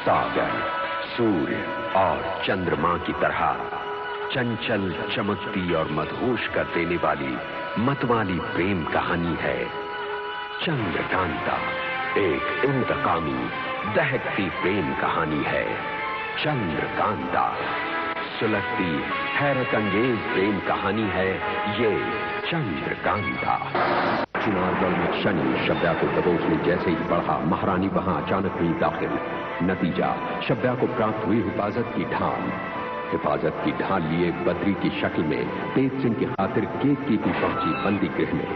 सागर, सूर्य और चंद्रमा की तरह चंचल, चमकती और मदहोश कर देने वाली मतवाली प्रेम कहानी है चंद्रकांता। एक इंतकामी, दहकती प्रेम कहानी है चंद्रकांता। सुलगती, हैरत अंगेज प्रेम कहानी है ये चंद्रकांता। चुनारगढ़ में शनि शब्या को दबोचने जैसे ही बढ़ा, महारानी वहां अचानक हुई दाखिल। नतीजा, शब्या को प्राप्त हुई हिफाजत की ढाल। हिफाजत की ढाल लिए बद्री की शक्ल में तेज सिंह की खातिर केतकी भी पहुंची बंदी गृह में।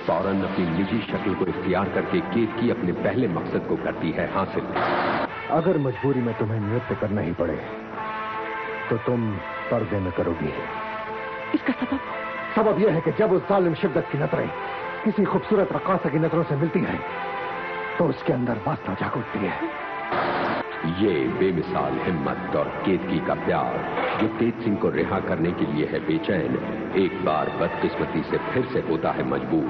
फौरन अपनी निजी शक्ल को इख्तियार करके केतकी अपने पहले मकसद को करती है हासिल। अगर मजबूरी में तुम्हें नृत्य करना ही पड़े तो तुम पर्दे में करोगी। इसका सबब यह है कि जब उस जालिम शिद्दत की नजरें किसी खूबसूरत रक्कासा की नजरों से मिलती हैं तो उसके अंदर वासना जाग उठती है। ये बेमिसाल हिम्मत और केतकी का प्यार, जो तेज सिंह को रिहा करने के लिए है बेचैन, एक बार बदकिस्मती से फिर से होता है मजबूर।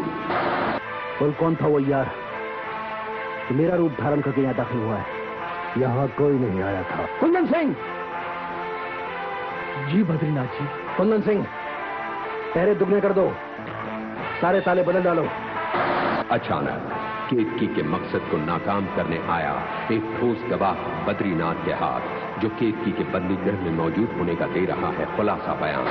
बोल, कौन था वो यार कि मेरा रूप धारण करके यहाँ दाखिल हुआ है? यहाँ कोई नहीं आया था। कुंदन सिंह। जी बद्रीनाथ जी। कुंदन सिंह, पहरे दुगने कर दो, सारे ताले बदल डालो। अचानक केतकी के मकसद को नाकाम करने आया एक ठोस गवाह बद्रीनाथ के हाथ, जो केतकी के बंदी गृह में मौजूद होने का दे रहा है खुलासा बयान।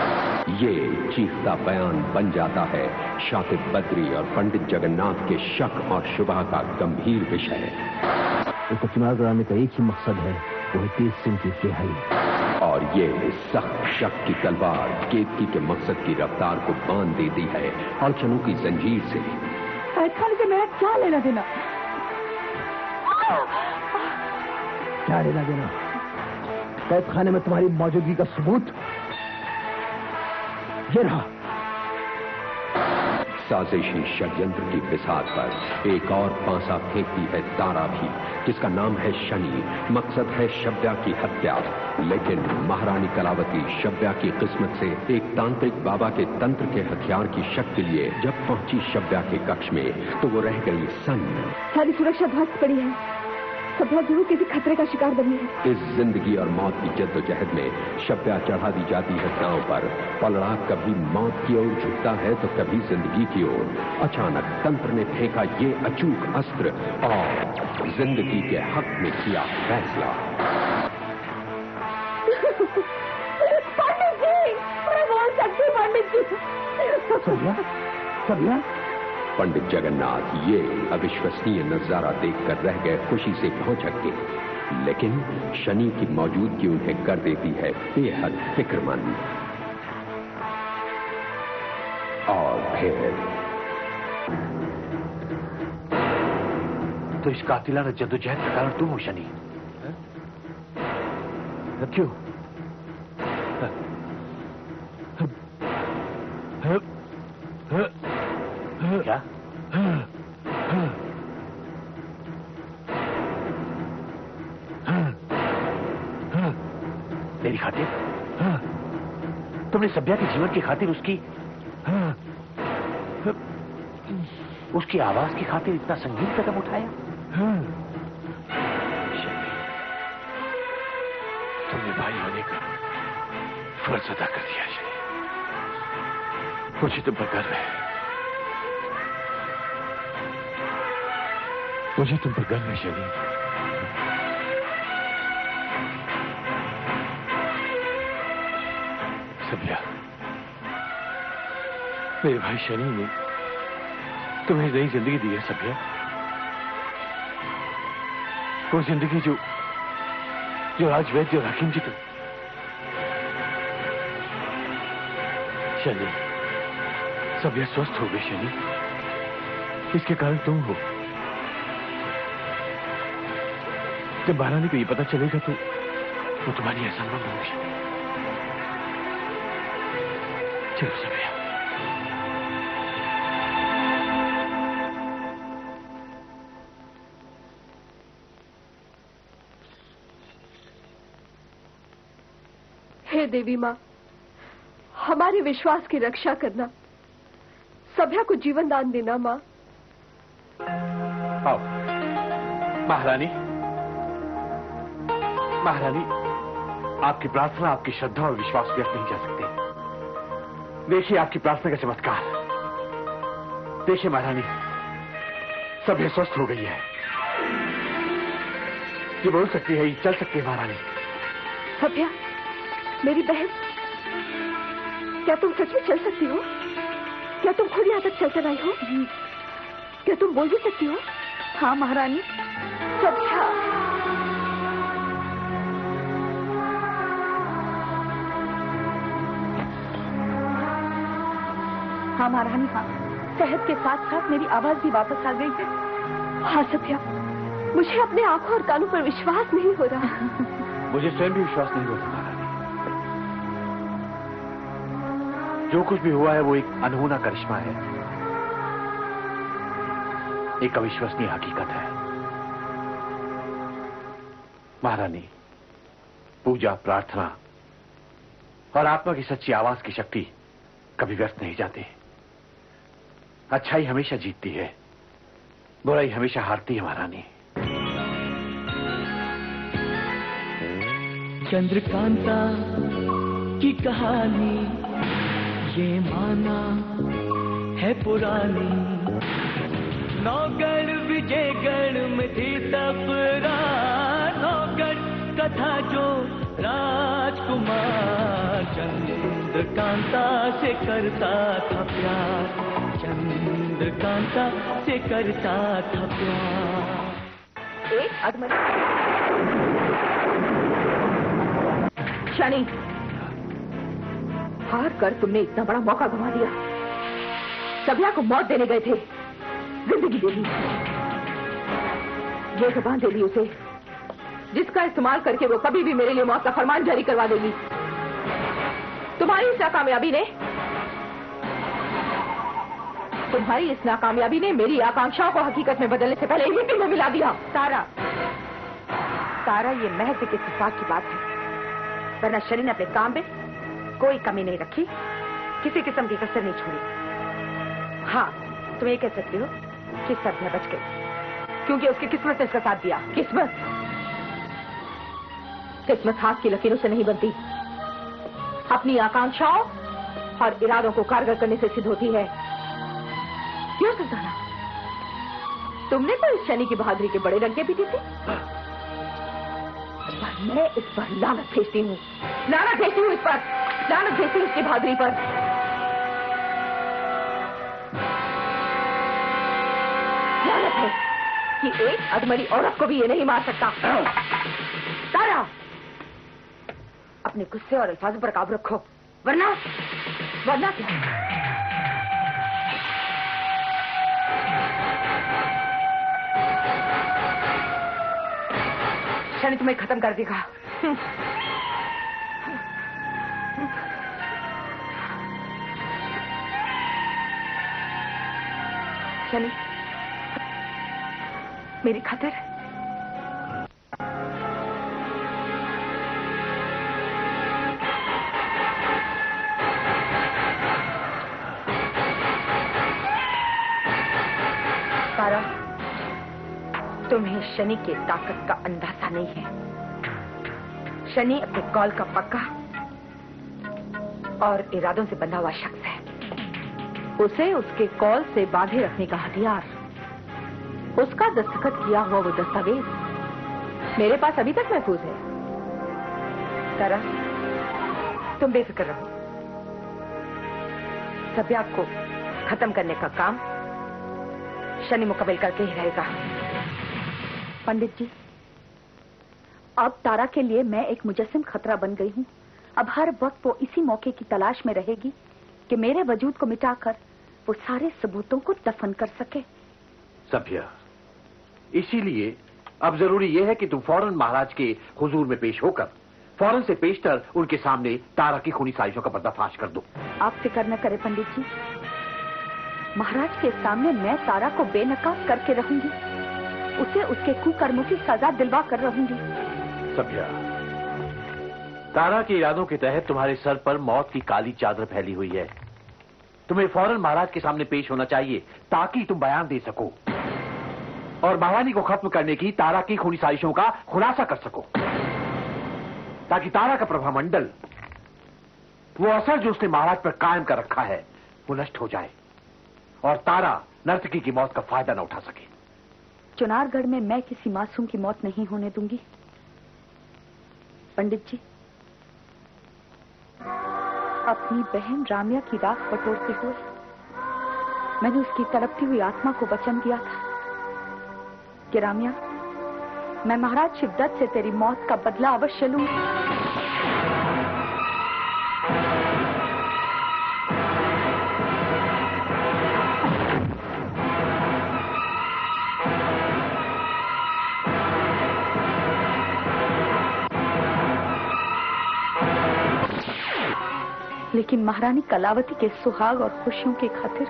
ये चीखता बयान बन जाता है शातिब बद्री और पंडित जगन्नाथ के शक और शुबह का गंभीर विषय। उसको चुनाव कराने का एक ही मकसद है, वो तेज सिंह की रिहाई। और ये सख्त शक की तलवार केतकी के मकसद की रफ्तार को बांध देती है अड़चनों की जंजीर से। कैद खाने से मेरा क्या लेना देना? क्या लेना देना? कैद खाने में तुम्हारी मौजूदगी का सबूत ये रहा। साजिशी षड्यंत्र की बिसात पर एक और पांसा फेंकती है तारा भी, जिसका नाम है शनि। मकसद है शब्या की हत्या। लेकिन महारानी कलावती शब्या की किस्मत से एक तांत्रिक बाबा के तंत्र के हथियार की शक्ति लिए जब पहुंची शब्या के कक्ष में, तो वो रह गई सन्न। सारी सुरक्षा ध्वस्त पड़ी है। शब्या जरूर किसी खतरे का शिकार बनी है। इस जिंदगी और मौत की जद्दोजहद में शब्या चढ़ा दी जाती है दांव पर। पलड़ा कभी मौत की ओर झुकता है तो कभी जिंदगी की ओर। अचानक तंत्र ने फेंका ये अचूक अस्त्र और जिंदगी के हक में किया फैसला। पंडित जी, मैं बोल सकती पंडित जी। सब्या, सब्या। पंडित जगन्नाथ ये अविश्वसनीय नजारा देखकर रह गए खुशी से भौचक के। लेकिन शनि की मौजूदगी उन्हें कर देती है बेहद फिक्रमंद। और फिर तो इस कातिलाना जद्दोजहद का कारण तुम हो शनि? क्यों? क्या? मेरी खातिर? तुमने सभ्या के जीवन की खातिर उसकी आवाज की खातिर इतना संगीन कदम उठाया? तुमने भाई होने का फर्ज अदा कर दिया शनि। मुझे तुम पर गर्व है। मुझे तुम पर गर्व है शनि। सभ्या, मेरे भाई शनि ने तुम्हें नई जिंदगी दी है सभ्या। वो जिंदगी जो आज वैद्य और हकीम जी तुम। शनि, सभ्या स्वस्थ हो गई शनि। इसके कारण तुम हो। जब महारानी को ये पता चलेगा तो वो तुम्हारी असंभव होगी। चलो सभ्या। हे देवी माँ, हमारे विश्वास की रक्षा करना, सभ्या को जीवन दान देना माँ। आओ महारानी। महारानी, आपकी प्रार्थना, आपकी श्रद्धा और विश्वास व्यक्त नहीं जा सकते। देखिए आपकी प्रार्थना का चमत्कार। देखिए महारानी, सभ्य स्वस्थ हो गई है। ये बोल सकती है, ये चल सकती है महारानी। सभ्या, मेरी बहन, क्या तुम सच में चल सकती हो? क्या तुम खुद यहाँ तक चल कर आई हो? क्या तुम बोल भी सकती हो? हाँ महारानी। सभ्या, हाँ महारानी, हाँ। सेहत के साथ साथ मेरी आवाज भी वापस आ गई है। हाँ सभ्या, मुझे अपने आंखों और कानों पर विश्वास नहीं हो रहा। मुझे स्वयं भी विश्वास नहीं होता महारानी। जो कुछ भी हुआ है वो एक अनहोना करिश्मा है, एक अविश्वसनीय हकीकत है। महारानी, पूजा, प्रार्थना और आत्मा की सच्ची आवाज की शक्ति कभी व्यर्थ नहीं जाती। अच्छाई हमेशा जीतती है, बुराई हमेशा हारती है महारानी। चंद्रकांता की कहानी ये माना है पुरानी, नौगढ़ विजयगढ़ में थी तकरार, नौगढ़ कथा जो राजकुमार चंद्रकांता से करता था प्यार, चंद्रकांता से करता था प्यार। एक अधमरी शनि, हार कर तुमने इतना बड़ा मौका गंवा दिया। सभ्या को मौत देने गए थे, जिंदगी दे दी। ये जुबान दे दी उसे जिसका इस्तेमाल करके वो कभी भी मेरे लिए मौत का फरमान जारी करवा देगी। तुम्हारी इस नाकामयाबी ने मेरी आकांक्षाओं को हकीकत में बदलने से पहले मिट्टी में मिला दिया। तारा, ये महज एक इत्तेफाक की बात है, वरना शनि ने अपने काम में कोई कमी नहीं रखी, किसी किस्म की कसर नहीं छोड़ी। हाँ, तुम ये कह सकती हो कि सभ्या बच गई क्योंकि उसकी किस्मत ने उसका साथ दिया। किस्मत हाथ की लकीरों से नहीं बनती, अपनी आकांक्षाओं और इरादों को कारगर करने से सिद्ध होती है। क्यों सुल्ताना, तुमने तो इस शनि की बहादुरी के बड़े रंगे पीटे थे। मैं इस पर लानत भेजती हूँ, इस पर लानत भेजती हूँ इसकी बहादुरी पर। लानत है कि एक अधमरी औरत को भी ये नहीं मार सकता। तारा, अपने गुस्से और अल्फाजों पर काबू रखो, वरना क्या? शनि तुम्हें खत्म कर देगा। शनि, मेरी खातिर तारा, तुम्हें शनि की ताकत का अंदाजा नहीं है। शनि अपने कॉल का पक्का और इरादों से बंधा हुआ शख्स है। उसे उसके कॉल से बांधे रखने का हथियार, उसका दस्तखत किया हुआ वो दस्तावेज मेरे पास अभी तक महफूज है। तारा, तुम बेफिक्र रहो, सभ्या को खत्म करने का काम शनि मुकम्मल करके ही रहेगा। पंडित जी, अब तारा के लिए मैं एक मुजस्सिम खतरा बन गई हूँ। अब हर वक्त वो इसी मौके की तलाश में रहेगी कि मेरे वजूद को मिटाकर वो सारे सबूतों को दफन कर सके। सभ्या, इसीलिए अब जरूरी यह है कि तुम फौरन महाराज के हुजूर में पेश होकर फौरन से पेशतर उनके सामने तारा की खूनी साजिशों का पर्दाफाश कर दो। आप फिक्र न करें पंडित जी, महाराज के सामने मैं तारा को बेनकाब करके रहूंगी, उसे उसके कुकर्मों की सजा दिलवा कर रहूंगी। सभ्या, तारा के इरादों के तहत तुम्हारे सर पर मौत की काली चादर फैली हुई है। तुम्हें फौरन महाराज के सामने पेश होना चाहिए ताकि तुम बयान दे सको और महारानी को खत्म करने की तारा की खूनी साजिशों का खुलासा कर सको। ताकि तारा का प्रभामंडल, वो असर जो उसने महाराज पर कायम कर रखा है, वो नष्ट हो जाए और तारा नर्तकी की मौत का फायदा न उठा सके। चुनारगढ़ में मैं किसी मासूम की मौत नहीं होने दूंगी। पंडित जी, अपनी बहन रामिया की राख बटोरते हुए मैंने उसकी तड़पती हुई आत्मा को वचन दिया था कि रामिया, मैं महाराज शिवदत्त से तेरी मौत का बदला अवश्य लूंगी। लेकिन महारानी कलावती के सुहाग और खुशियों की खातिर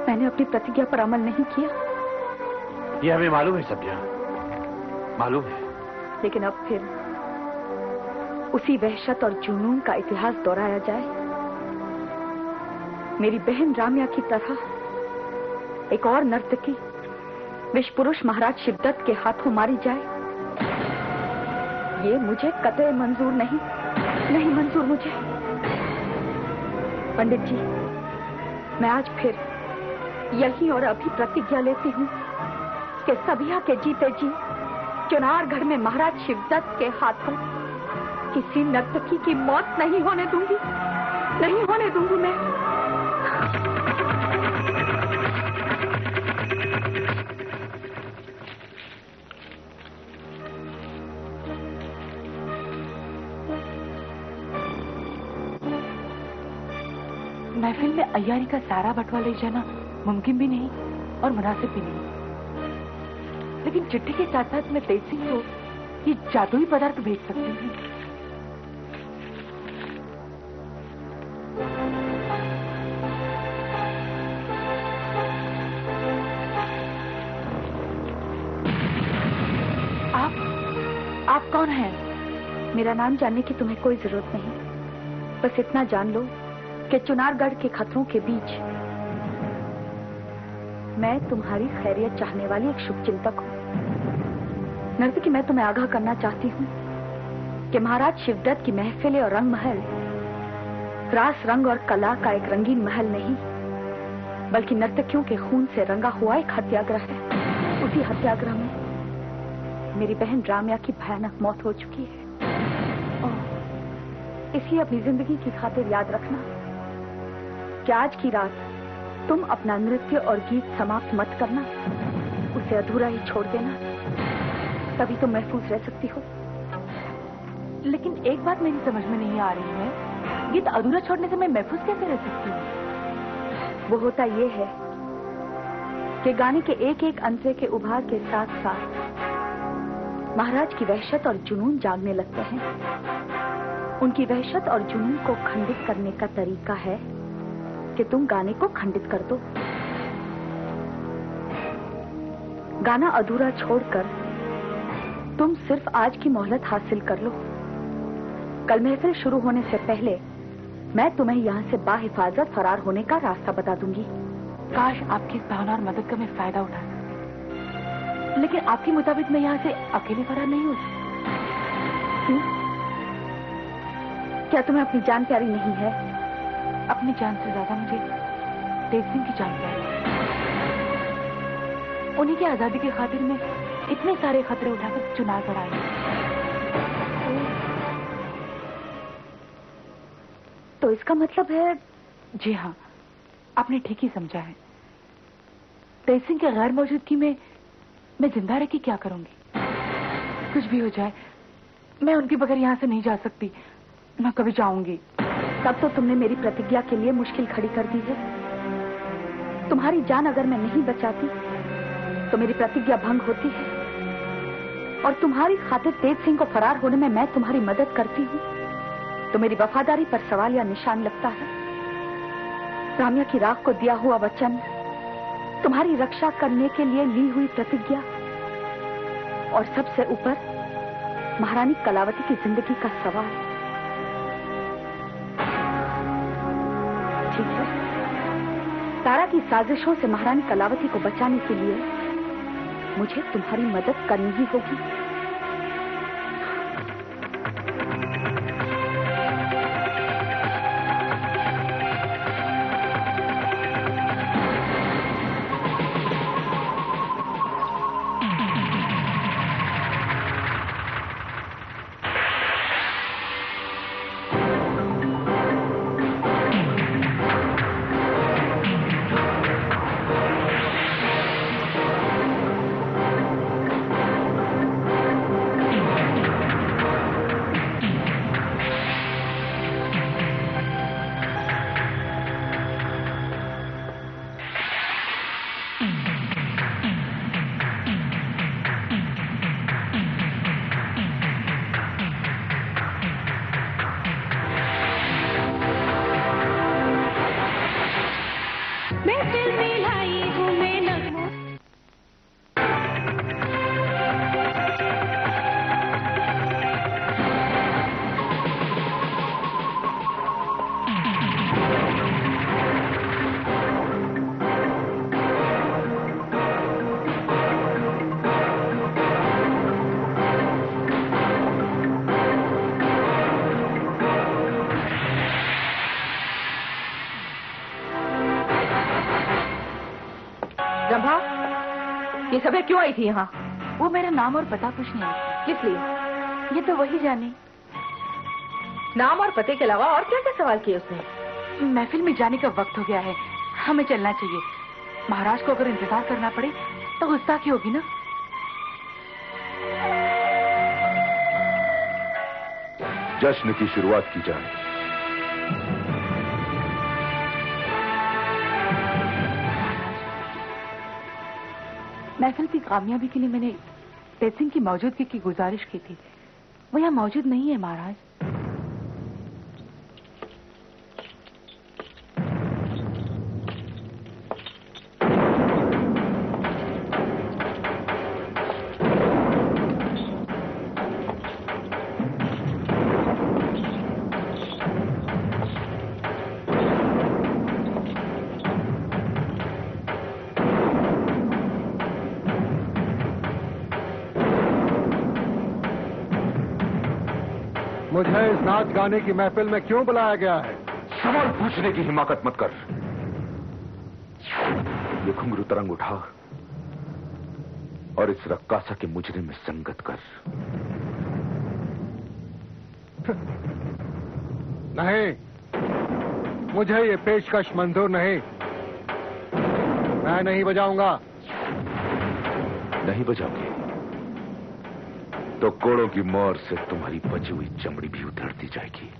मैंने अपनी प्रतिज्ञा पर अमल नहीं किया। ये हमें मालूम है सभ्या, मालूम है। लेकिन अब फिर उसी वहशत और जुनून का इतिहास दोहराया जाए, मेरी बहन रामिया की तरह एक और नर्तकी विश्व पुरुष महाराज शिवदत्त के हाथों मारी जाए, ये मुझे कतई मंजूर नहीं मंजूर मुझे। पंडित जी, मैं आज फिर यही और अभी प्रतिज्ञा लेती हूँ कि सभिया के जीते जी चुनारगढ़ में महाराज शिवदत्त के हाथों किसी नर्तकी की मौत नहीं होने दूंगी, नहीं होने दूंगी मैं। महफिल में अय्यारी का सारा बटवा ले जाना मुमकिन भी नहीं और मुनासिब भी नहीं, लेकिन चिट्ठी के साथ साथ मैं तेज सिंह को ये जादुई पदार्थ भेज सकती हूँ। आप कौन हैं? मेरा नाम जानने की तुम्हें कोई जरूरत नहीं, बस इतना जान लो कि चुनारगढ़ के खतरों के बीच मैं तुम्हारी खैरियत चाहने वाली एक शुभचिंतक हूं। नर्तकी, मैं तुम्हें आगाह करना चाहती हूं कि महाराज शिवदत्त की महफिलें और रंग महल रास रंग और कला का एक रंगीन महल नहीं, बल्कि नर्तकियों के खून से रंगा हुआ एक हत्याग्रह है। उसी हत्याग्रह में मेरी बहन रामिया की भयानक मौत हो चुकी है। इसलिए अपनी जिंदगी की खातिर याद रखना कि आज की रात तुम अपना नृत्य और गीत समाप्त मत करना, उसे अधूरा ही छोड़ देना, तभी तुम महफूज रह सकती हो। लेकिन एक बात मेरी समझ में नहीं आ रही है, गीत अधूरा छोड़ने से मैं महफूज कैसे रह सकती हूँ? वो होता ये है कि गाने के एक एक अंतरे के उभार के साथ साथ महाराज की वहशत और जुनून जागने लगते हैं। उनकी वहशत और जुनून को खंडित करने का तरीका है कि तुम गाने को खंडित कर दो। गाना अधूरा छोड़कर तुम सिर्फ आज की मोहलत हासिल कर लो। कल महफिल शुरू होने से पहले मैं तुम्हें यहाँ से बाहिफाजत फरार होने का रास्ता बता दूंगी। काश आपकी इस भावना और मदद का मैं फायदा उठा, लेकिन आपके मुताबिक मैं यहाँ से अकेले फरार नहीं हो सकती। क्या तुम्हें अपनी जान प्यारी नहीं है? अपनी जान से ज्यादा मुझे तेज सिंह की जान प्यारी है। उन्हीं की आजादी की खातिर में इतने सारे खतरे उठाकर चुनारगढ़ आई। तो इसका मतलब है? जी हाँ, आपने ठीक ही समझा है। तेज सिंह के गैर मौजूदगी में मैं जिंदा रह के क्या करूंगी? कुछ भी हो जाए, मैं उनके बगैर यहाँ से नहीं जा सकती, मैं कभी जाऊंगी। तब तो तुमने मेरी प्रतिज्ञा के लिए मुश्किल खड़ी कर दी है। तुम्हारी जान अगर मैं नहीं बचाती तो मेरी प्रतिज्ञा भंग होती है, और तुम्हारी खातिर तेज सिंह को फरार होने में मैं तुम्हारी मदद करती हूँ तो मेरी वफादारी पर सवाल या निशान लगता है। रामिया की राख को दिया हुआ वचन, तुम्हारी रक्षा करने के लिए ली हुई प्रतिज्ञा, और सबसे ऊपर महारानी कलावती की जिंदगी का सवाल। ठीक है, तारा की साजिशों से महारानी कलावती को बचाने के लिए मुझे तुम्हारी मदद करनी ही होगी। ये सब क्यों आई थी यहाँ? वो मेरा नाम और पता पूछने आई थी। किस लिए? ये तो वही जाने। नाम और पते के अलावा और क्या क्या सवाल किए उसने? महफिल में जाने का वक्त हो गया है, हमें चलना चाहिए। महाराज को अगर इंतजार करना पड़े तो गुस्ताखी होगी ना। जश्न की शुरुआत की जाए। महफिल की कामयाबी के लिए मैंने तेज सिंह की मौजूदगी की गुजारिश की थी। वो यहाँ मौजूद नहीं है महाराज। मुझे इस नाच गाने की महफिल में क्यों बुलाया गया है? सवाल पूछने की हिमाकत मत कर। ये घुंघरू तरंग उठा और इस रक्कासा के मुजरे में संगत कर। नहीं, मुझे ये पेशकश मंजूर नहीं। मैं नहीं बजाऊंगा। नहीं बजाओगे तो कोड़ों की मोर से तुम्हारी बची हुई चमड़ी भी उधड़ती जाएगी।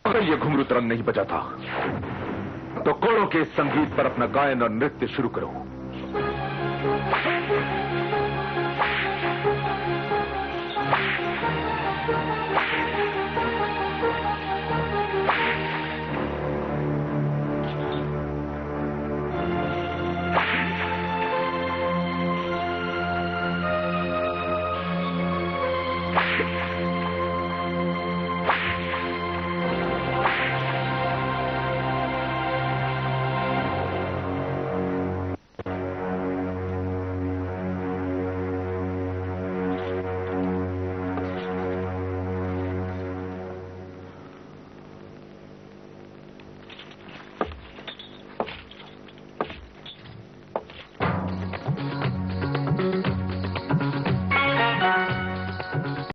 अगर ये घुंघरू तरंग नहीं बजाता तो कोड़ों के संगीत पर अपना गायन और नृत्य शुरू करो।